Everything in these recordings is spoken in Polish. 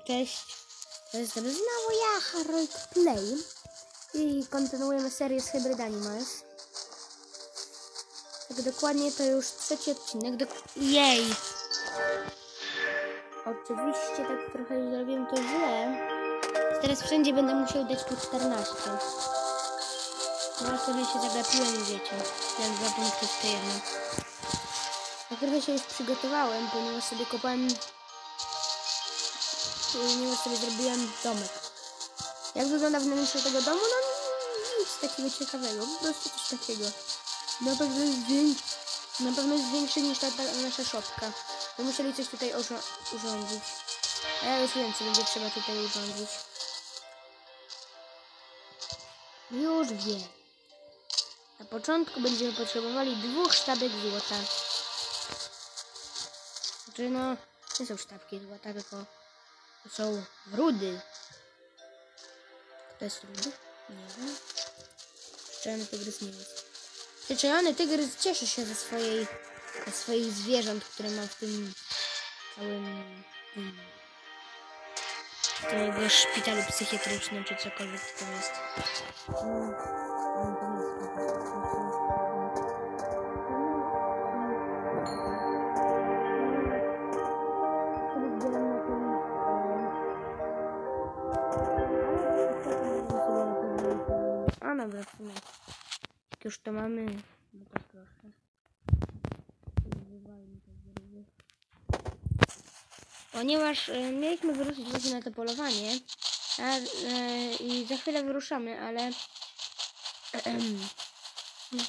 Cześć, to jestem znowu ja, Harold Play i kontynuujemy serię z Hybrid Animals. Tak dokładnie to już trzeci odcinek. Jej! Oczywiście tak trochę zrobiłem to źle. Teraz wszędzie będę musiał dać po 14. No sobie się zagapiłem, wiecie. Miałem 2 punkty w tej jednej. Na trochę się już przygotowałem, ponieważ sobie kopałem... Ponieważ sobie zrobiłem domek. Jak wygląda wnętrze tego domu? No nic takiego ciekawego, po prostu coś takiego. Na pewno jest większy niż ta nasza szopka. My musieli coś tutaj urządzić. A ja już wiem, co będzie trzeba tutaj urządzić. Już wiem. Na początku będziemy potrzebowali 2 sztabek złota. Znaczy no, nie są sztabki złota, tylko to są rudy. To jest rudy? Nie wiem. Czerwony tygrys nie jest. Czerwony tygrys cieszy się ze swoich zwierząt, które ma w tym całym w tym jego szpitalu psychiatrycznym, czy cokolwiek to jest. A dobra, w sumie. Jak już to mamy, no to proszę. Ponieważ mieliśmy wyruszyć właśnie na to polowanie i za chwilę wyruszamy, ale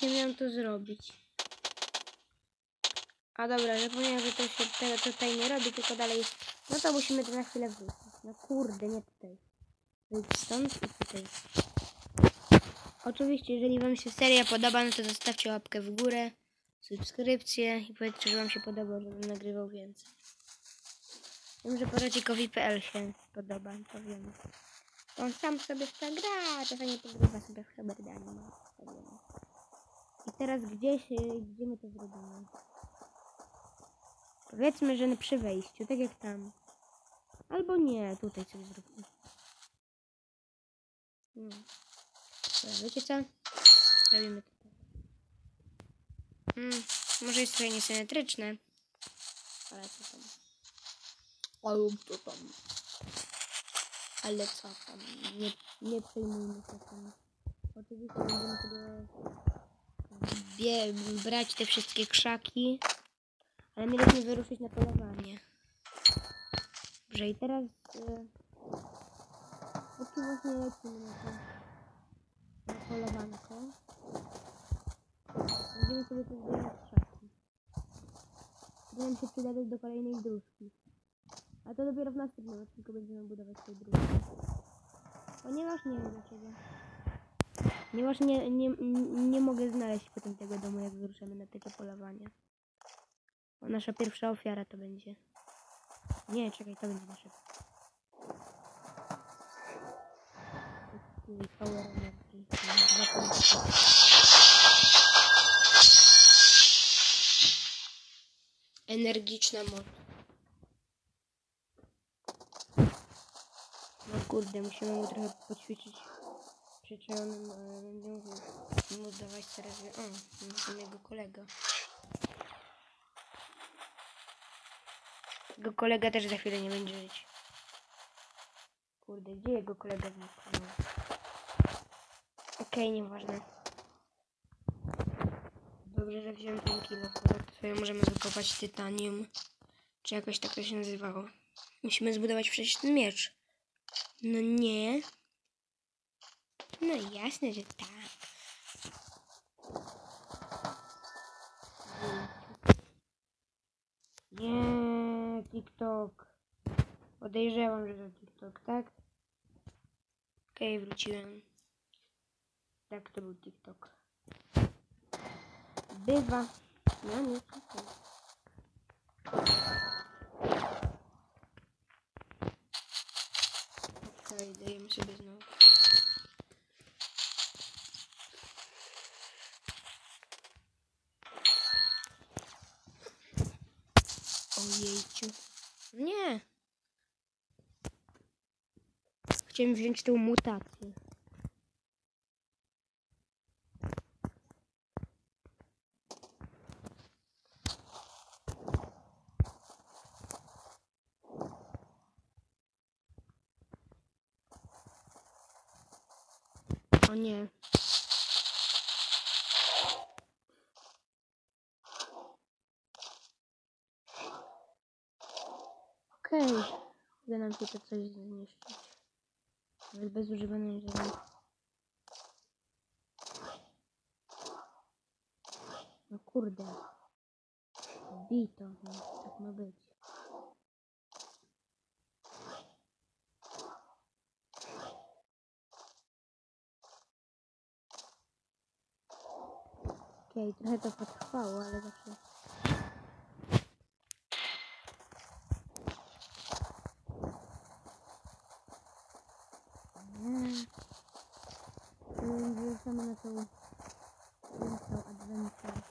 nie miałem to zrobić. A dobra, zapomniałem, że to się tutaj nie robi, tylko dalej. No to musimy to na chwilę wrócić. No kurde, nie tutaj. Wyjdź stąd i tutaj. Oczywiście, jeżeli wam się seria podoba, no to zostawcie łapkę w górę, subskrypcję i powiedzcie, że wam się podoba, żebym nagrywał więcej. Wiem, że porocikowi.pl się podoba, to wiem. On sam sobie w to gra, czasami pogrywa sobie w Hybrid Animals. I teraz gdzie my to zrobimy? Powiedzmy, że przy wejściu, tak jak tam. Albo nie, tutaj coś zróbmy. Dobra, wiecie co? Robimy to tak. Może jest trochę niesymetryczne. Ale co tam? Ale co tam? Nie przejmujmy się tym. Oczywiście będziemy sobie brać te wszystkie krzaki. Ale mieliśmy wyruszyć na polowanie. Dobrze, i teraz póki właśnie lecimy na polowanko. Będziemy sobie tu zbierać krzaki. Które nam się przydadzą do kolejnej dróżki. A to dopiero w następnym odcinku będziemy budować tej dróżki. Ponieważ nie wiem dlaczego. Ponieważ nie mogę znaleźć potem tego domu, jak wyruszamy na takie polowanie. Bo nasza pierwsza ofiara to będzie. Nie, czekaj, to będzie nasza. Power energy. Energiczna moc. No kurde, musimy mu trochę poćwiczyć przyczajonym, ale będę mu dawać teraz. O, jego kolega. Jego kolega też za chwilę nie będzie żyć. Kurde, gdzie jego kolega zniknął? Okej, nieważne. Dobrze, że wziąłem ten kilo. Sobie możemy wykopać tytanium. Czy jakoś tak to się nazywało. Musimy zbudować przecież ten miecz. No nie. No jasne, że tak. Nie, TikTok. Podejrzewam, że to TikTok, tak? Okej, wróciłem. Tak, to był TikTok. Bywa. No nie, TikTok. Okej, dajemy sobie znowu. Ojejciu. Nie. Chciałem wziąć tą mutację. O nie. Okej. Uda nam się to coś zniszczyć. Nawet bez używania żadnych. No kurde. Bij to. No, tak ma być. Okej, trochę to potrwało, ale zawsze... Nie. Wyrzucamy na tą adventurę.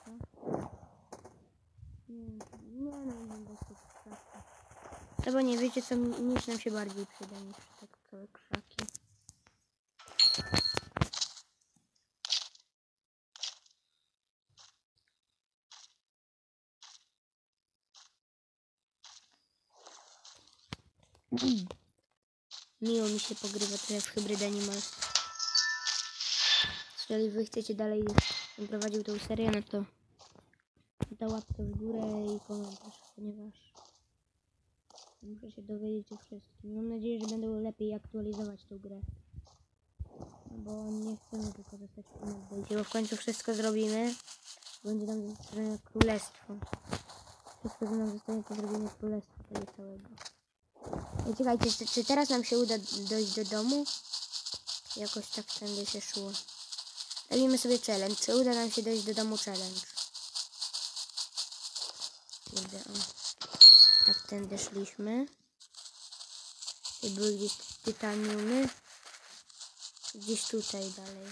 Nie będę się krzaki. No bo nie wiecie co, nic nam się bardziej przyda niż tak całe krzaki. Miło mi się pogrywa trochę w Hybrid Animals. Jeżeli wy chcecie dalej, żebym prowadził tą serię, no to da łapkę w górę i komentarz, ponieważ muszę się dowiedzieć o wszystkim. Mam nadzieję, że będą lepiej aktualizować tą grę. No bo nie chcemy tylko zostać w tym update'cie, bo w końcu wszystko zrobimy. Będzie nam zrobione królestwo. Wszystko, co nam zostanie, to zrobienie królestwa tego całego. I czekajcie, czy teraz nam się uda dojść do domu? Jakoś tak tędy się szło. Robimy sobie challenge. Czy uda nam się dojść do domu challenge? Kurde, tak tędy szliśmy. I były gdzieś tytaniumy. Gdzieś tutaj dalej.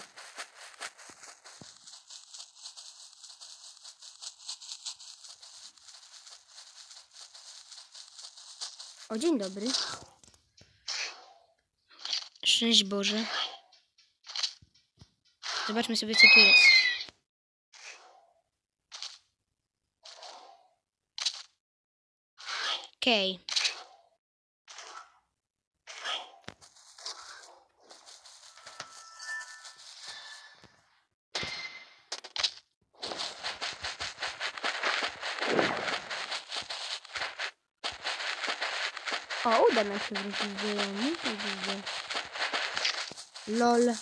O, dzień dobry. Szczęść Boże. Zobaczmy sobie, co tu jest. Okej. O, uda nam się wrócić do domu. LOL.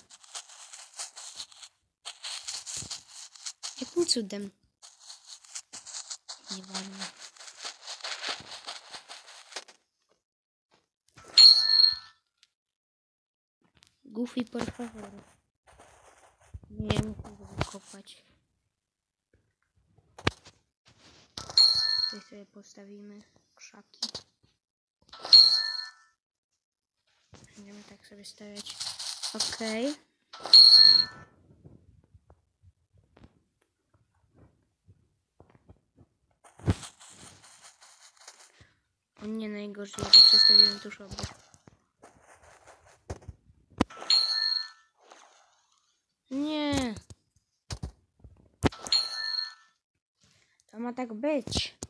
Jakim cudem? Nieważne. Goofy, por favor. Nie muszę go kopać. Tutaj sobie postawimy krzaki. Będziemy tak sobie stawiać. Okej. O nie, najgorzej, ja to przestawiłem tuż obok. Nie. To ma tak być.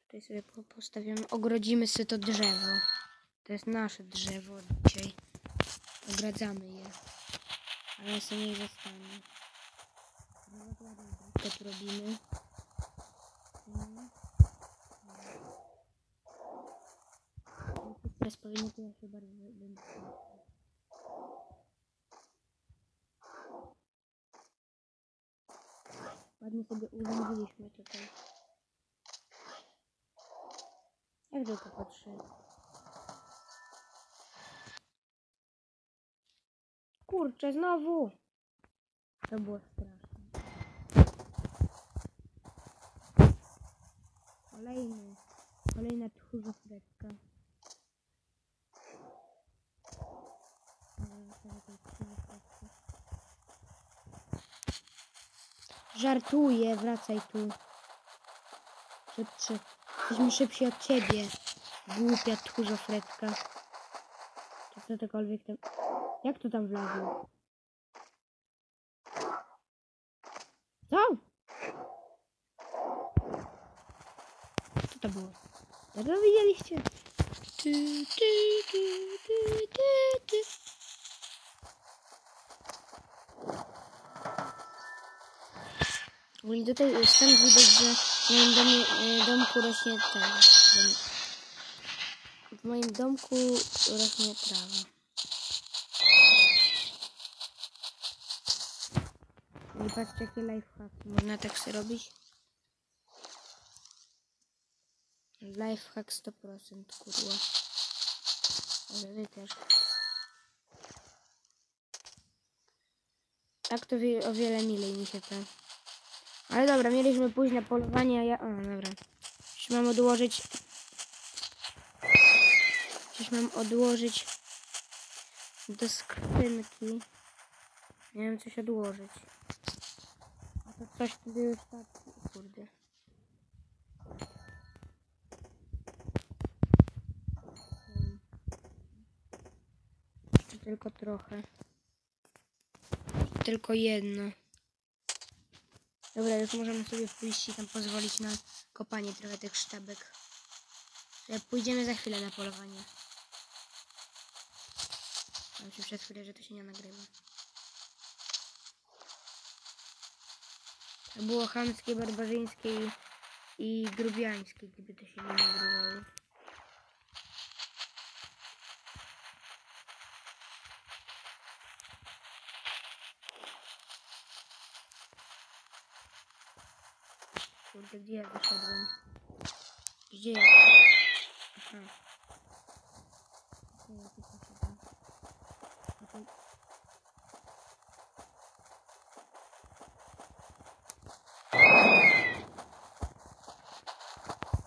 Tutaj sobie postawimy, ogrodzimy sobie to drzewo. To jest nasze drzewo dzisiaj. Ogradzamy je. Ale sobie niech zostanie. Tak robimy. Teraz powinno to ja się bardzo będę. Ładnie sobie urządziliśmy tutaj. Jak to patrzy? Kurczę, znowu! To było straszne. Kolejna tchórzofretka. Żartuję, wracaj tu. Piotrze, jesteśmy szybsi od ciebie. Głupia tchórzofretka. Czy cokolwiek tam... Jak to tam wlazło? Co? Co to było? Dobrze widzieliście? Ty. Ogólnie tutaj stąd widać, że w moim domku rośnie trawa. W moim domku rośnie trawa. I patrzcie, jakie lifehack. Można tak sobie robić. Lifehack 100%, kurwa. Ale wy też. Tak to o wiele milej mi się to. Ale dobra, mieliśmy pójść na polowanie, a ja... O, dobra. Już mam odłożyć... do skrzynki. Miałem coś odłożyć. A to coś wtedy już tak... Kurde. Jeszcze tylko trochę. Tylko jedno. Dobra, już możemy sobie pójść i tam pozwolić na kopanie trochę tych sztabek. Pójdziemy za chwilę na polowanie. Mam się przez chwilę, że to się nie nagrywa. To było chamskie, barbarzyńskie i grubiańskie, gdyby to się nie nagrywało. Kurde, gdzie ja wyszedłem? Gdzie ja? Aha. Gdzie ja tu poszedłem? Okay.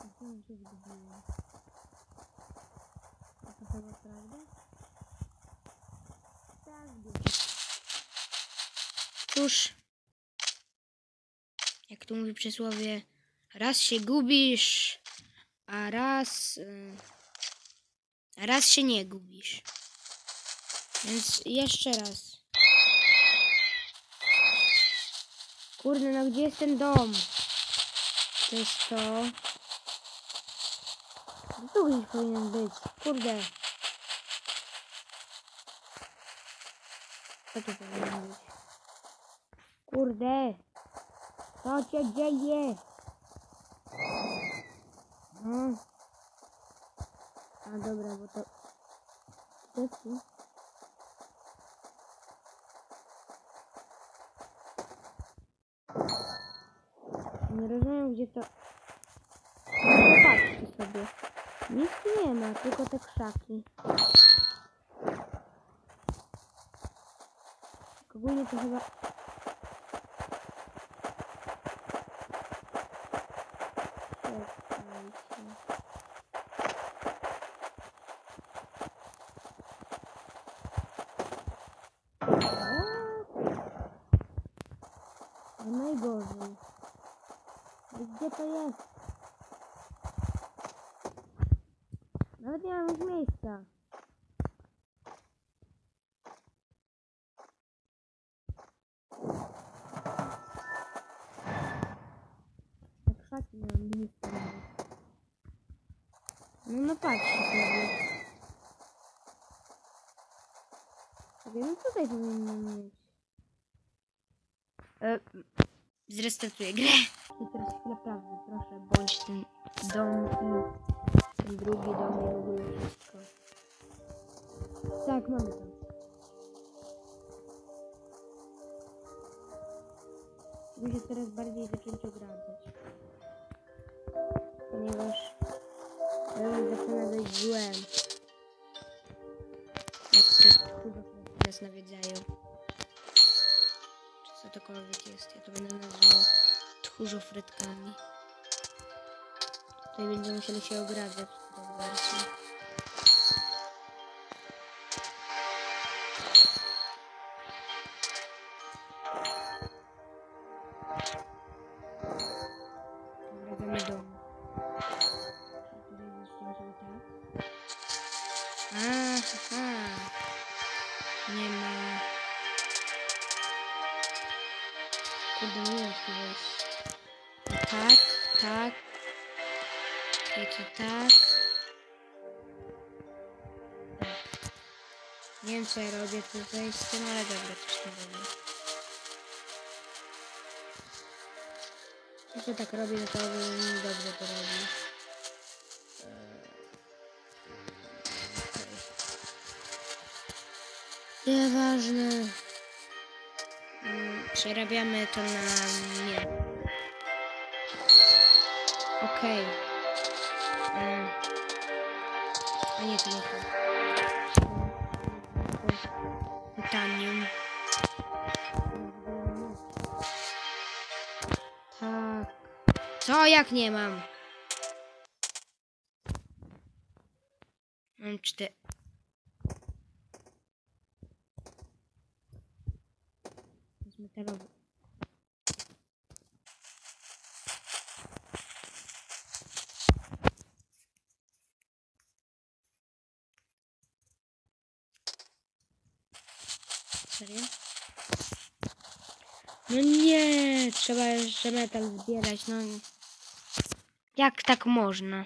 Gdzie on się zgubiłem? To chyba prawda? Tak, cóż, jak tu mówi przysłowie, raz się gubisz, a raz się nie gubisz. Więc jeszcze raz. Kurde, no gdzie jest ten dom? To jest to. No tu gdzieś powinien być. Kurde. Co tu powinien być? Kurde. Co się dzieje? No. A dobra, bo to... To jest tu. Nie rozumiem, gdzie to... No popatrzcie sobie. Nic nie ma, tylko te krzaki. Ogólnie to chyba... No najgorzej. Gdzie to jest? Nawet nie mam już miejsca. Tak krzaki nie mam miejsca. No patrzcie sobie. No tutaj powinno mieć. Zrestartuję grę. I teraz chwilę prawdy, proszę, bądź ten dom i ten drugi dom i w ogóle wszystko. Tak, mamy to. Muszę coraz bardziej zacząć odradzać. Ponieważ robi zaczyna być złem. Jak te kurwa nas nawiedzają. Czy cokolwiek jest. Ja to będę nazywał tchórzofrytkami. Tutaj będziemy musieli się odradzać coraz bardziej. Odradzamy dom. wiem, czy wejść. No tak, tak. I to tak. Nie wiem, co ja robię tutaj z tym, ale dobra, coś tam robię. Jeśli tak robię, no to dobrze to robi. Nieważne. Przerabiamy to na nie. Okej. A nie, to nie to. Titanium. Tak. Co? Jak nie mam? Mam 4. Z metalowy. Serio? No nie! Trzeba jeszcze metal zbierać, no. Jak tak można?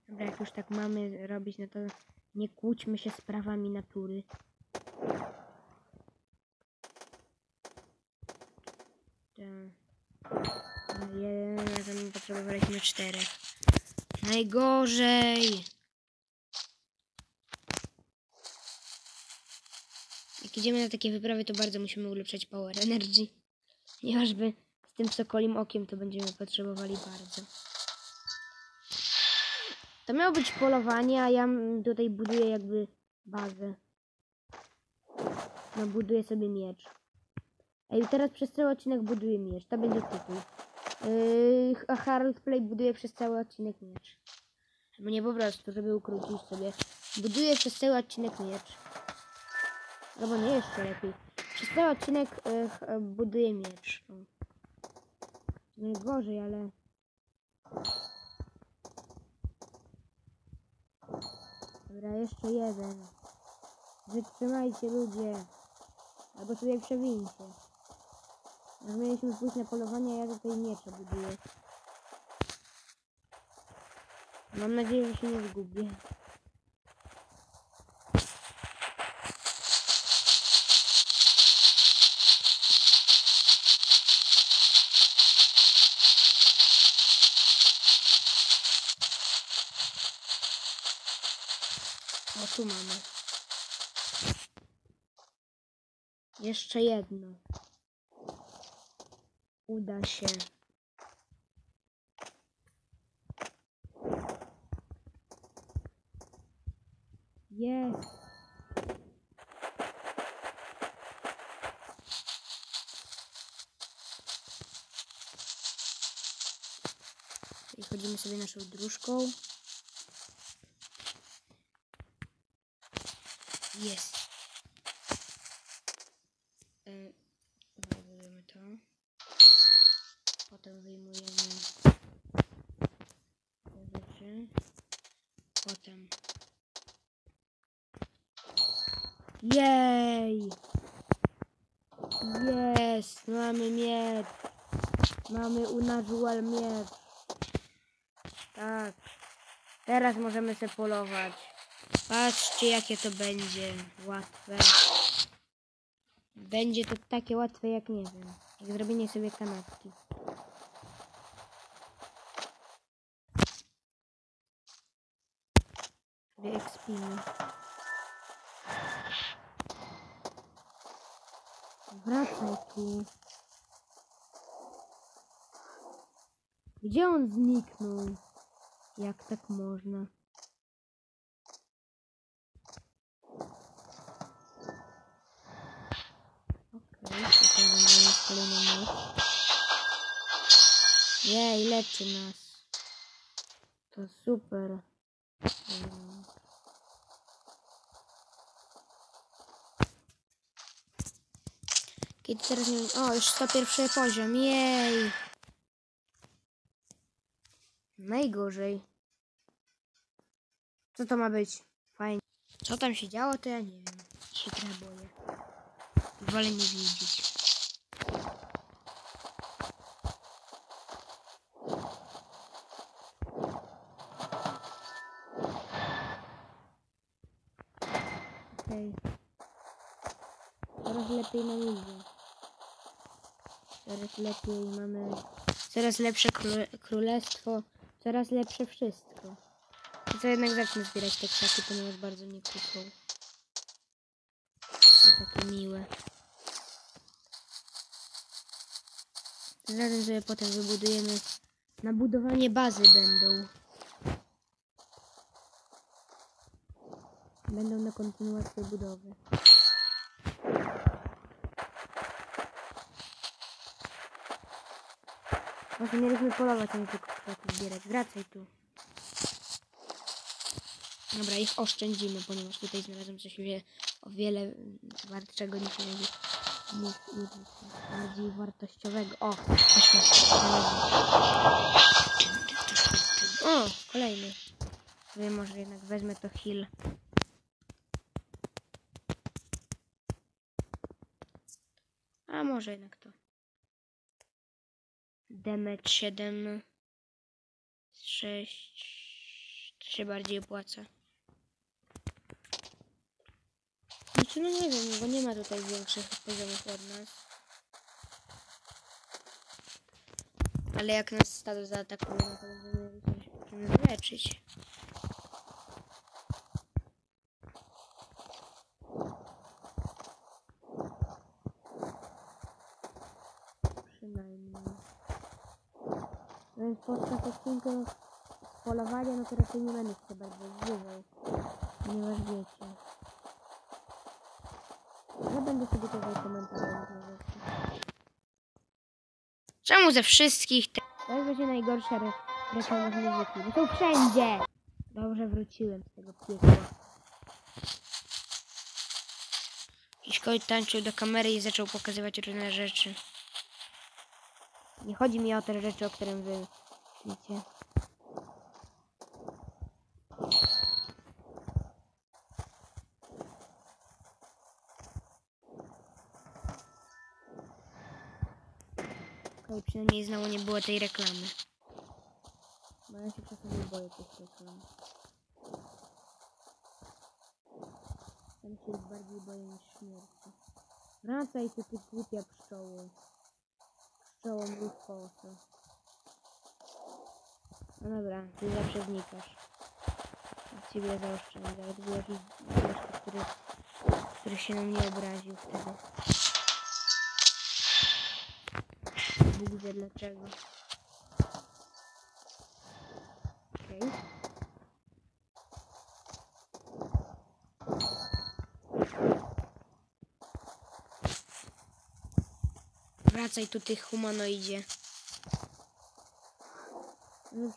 Dobra, jak już tak mamy robić, no to nie kłóćmy się z prawami natury. Jeden, a tam potrzebowaliśmy 4. Najgorzej! Jak idziemy na takie wyprawy, to bardzo musimy ulepszać power energy. Ponieważby z tym sokolim okiem to będziemy potrzebowali bardzo. To miało być polowanie, a ja tutaj buduję jakby bazę. No buduję sobie miecz. Ej, teraz przez cały odcinek buduję miecz. To będzie tytuł. A Harold Play buduje przez cały odcinek miecz. Albo nie po prostu, żeby ukrócić sobie. Buduję przez cały odcinek miecz. Albo nie, jeszcze lepiej. Przez cały odcinek buduję miecz. Najgorzej, ale... Dobra, jeszcze jeden. Wytrzymajcie, ludzie. Albo sobie przewincie. Jak mieliśmy pójść na polowanie, ja tutaj miecza buduję. Mam nadzieję, że się nie zgubię. O, tu mamy. Jeszcze jedno. Uda się. Jest. I chodzimy sobie naszą dróżką. Jest. Wyjmujemy to. Potem wyjmujemy te rzeczy. Potem. Jej! Jest! Mamy miecz! Mamy unazual miecz! Tak. Teraz możemy sobie polować. Patrzcie, jakie to będzie łatwe. Będzie to takie łatwe, jak nie wiem. Jak zrobienie sobie kanapki. Wyekspimy. Wracaj tu. Gdzie on zniknął? Jak tak można? Okej, tutaj będziemy kolejną noc. Jej, leczy nas. To super. Kiedy teraz nie wiem. O, już 101 poziom. Jej. Najgorzej. Co to ma być? Fajnie. Co tam się działo, to ja nie wiem. Się trochę boję. Wolę nie wiedzieć. Okej. Coraz lepiej nam idzie. Coraz lepiej mamy... Coraz lepsze królestwo. Coraz lepsze wszystko. I co jednak zacznę zbierać te kwiaty, ponieważ bardzo nie kuszą. Są takie miłe. Zatem sobie potem wybudujemy. Na budowanie bazy będą. Będą na kontynuację budowy. Może mieliśmy polować, a nie tylko kwiaty zbierać. Wracaj tu. Dobra, ich oszczędzimy, ponieważ tutaj znalazłem coś o wiele wartszego niż bardziej wartościowego. O! Właśnie, o! Kolejny. Sobie może jednak wezmę to heal. A może jednak to. Damage 7. 6. To się bardziej opłaca. Znaczy, no nie wiem, bo nie ma tutaj większych poziomów od nas. Ale jak nas stado zaatakuje, no to będziemy coś wyleczyć. Przynajmniej. Więc podczas odcinka z polowania, no to raczej nie będę się bardzo zżywał. Ponieważ wiecie. Ja będę sobie tutaj komentował różne rzeczy. Czemu ze wszystkich te... To jest właśnie najgorsze reklamy muzyki, bo są wszędzie! Dobrze, wróciłem z tego piekła. I Szkoły tańczył do kamery i zaczął pokazywać różne rzeczy. Nie chodzi mi o te rzeczy, o którym wy myślicie. Okej, przynajmniej znowu nie było tej reklamy. Bo ja się czasami boję tych reklam. Tam się bardziej boję niż śmierci. Wracaj tu, ty głupia pszczoło. Pszczoło mrówkosa. No dobra, ty zawsze wnikasz. Od ciebie zaoszczędzę. Ale to był jakiś gość, który się na mnie obraził wtedy. Nie widzę dlaczego. Okej. Wracaj tu, tych humanoidzie. No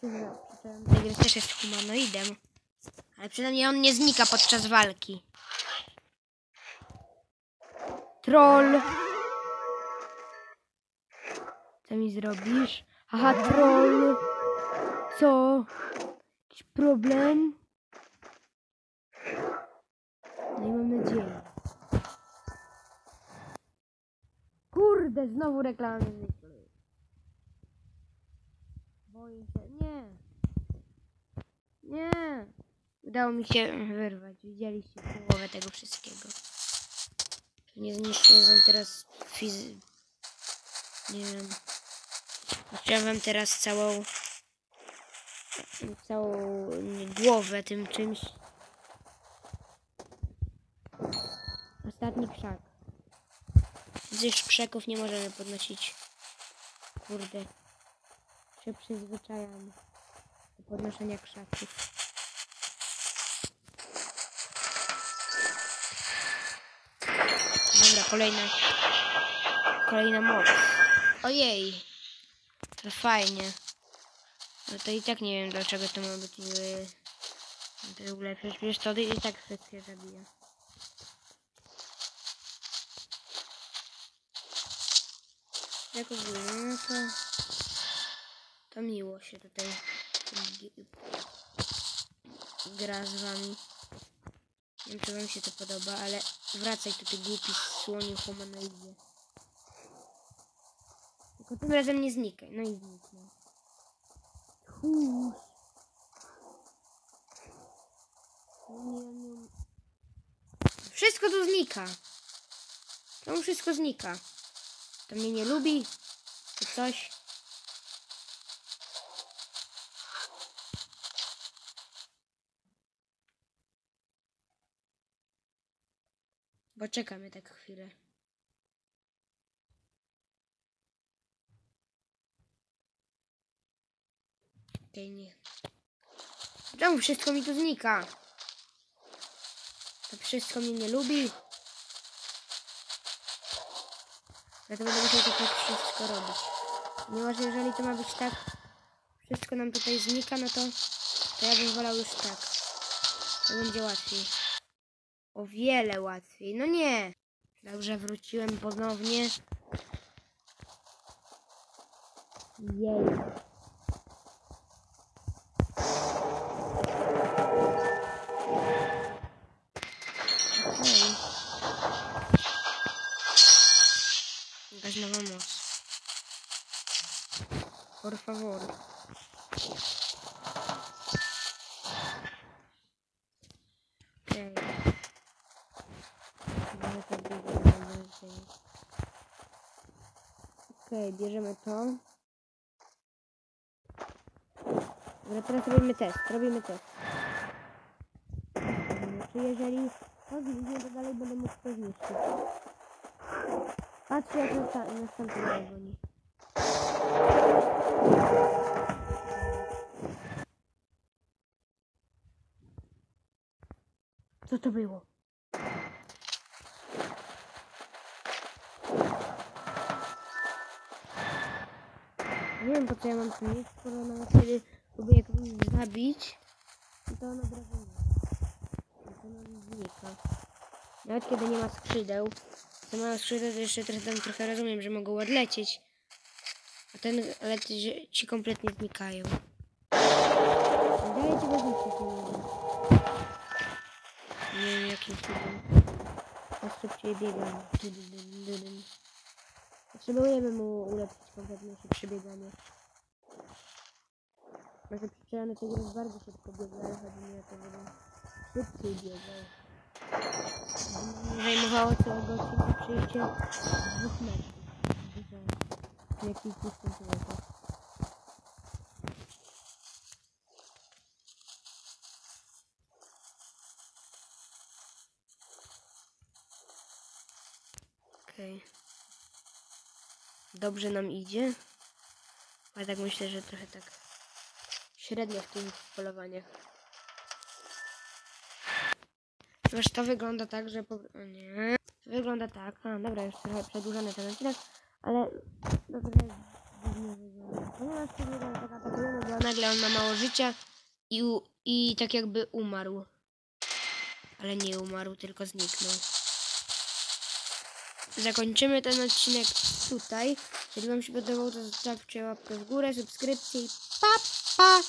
Tygrys też jest humanoidem. Ale przynajmniej on nie znika podczas walki. Troll! Co mi zrobisz? Aha, troll! Co? Jakiś problem? No i mam nadzieję. Kurde, znowu reklamy znikły. Boję się. Nie! Nie! Udało mi się wyrwać. Widzieliście połowę tego wszystkiego. Nie zniszczę wam teraz nie wiem. Zniszczyłem wam teraz całą głowę tym czymś. Ostatni krzak. Z już krzaków nie możemy podnosić. Kurde. Się przyzwyczajamy do podnoszenia krzaków. Dobra, kolejna moc. Ojej. To fajnie. No to i tak nie wiem dlaczego to ma być niby to ulepszyć. Przecież to i tak wszystkie zabija. Jak ogólnie, no to miło się tutaj gra z wami. Nie wiem, czy wam się to podoba, ale wracaj tu, ty głupi słoniu humanoidzie. Tylko tym razem nie znikaj. No i zniknął. Wszystko tu znika. Czemu wszystko znika? To mnie nie lubi? Czy coś? Bo czekamy tak chwilę. Okej, nie. Czemu wszystko mi tu znika? To wszystko mnie nie lubi? Ja to będę musiał to tak wszystko robić. Ponieważ jeżeli to ma być tak, wszystko nam tutaj znika, no to ja bym wolał już tak. To będzie łatwiej. O wiele łatwiej. No nie. Dobrze, wróciłem ponownie. Jej. Okej. Jakaś nowa moc. Por favor. Okej. Okej, bierzemy to. Dobra, teraz robimy test. Czy jeżeli to zniknie, to dalej będę mógł to zniszczyć. Patrzcie, jak następny dzwoni. Co to było? Nie wiem, po co ja mam tu mieć, skoro nawet kiedy próbuję kogoś zabić, to on od razu nie. To nam znika. Nawet kiedy nie ma skrzydeł. To mają skrzydła, to jeszcze trochę rozumiem, że mogą odlecieć. Ale ci kompletnie znikają. Dajcie go zniszczyć, nie wiem jakim cudem. Ja szybciej biegam. Potrzebujemy mu ulepszyć kompletnie szybsze bieganie. Nasze przyczyny tego jest bardzo szybko biega, ale chodzi mi o to, żeby szybciej biegał. Zajmowało całego odcinka przejście 2 metrów. W jakichś dystансach. Okej. Dobrze nam idzie. Ale tak myślę, że trochę tak średnio w tych polowaniach. Ponieważ to wygląda tak, że o nie. To wygląda tak. Dobra, już trochę przedłużony ten odcinek, ale to trochę dziwnie wygląda. Ponieważ to wygląda tak atakujemy, bo nagle on ma mało życia i tak jakby umarł. Ale nie umarł, tylko zniknął. Zakończymy ten odcinek tutaj. Jeżeli wam się podobał, to zostawcie łapkę w górę, subskrypcję i pa!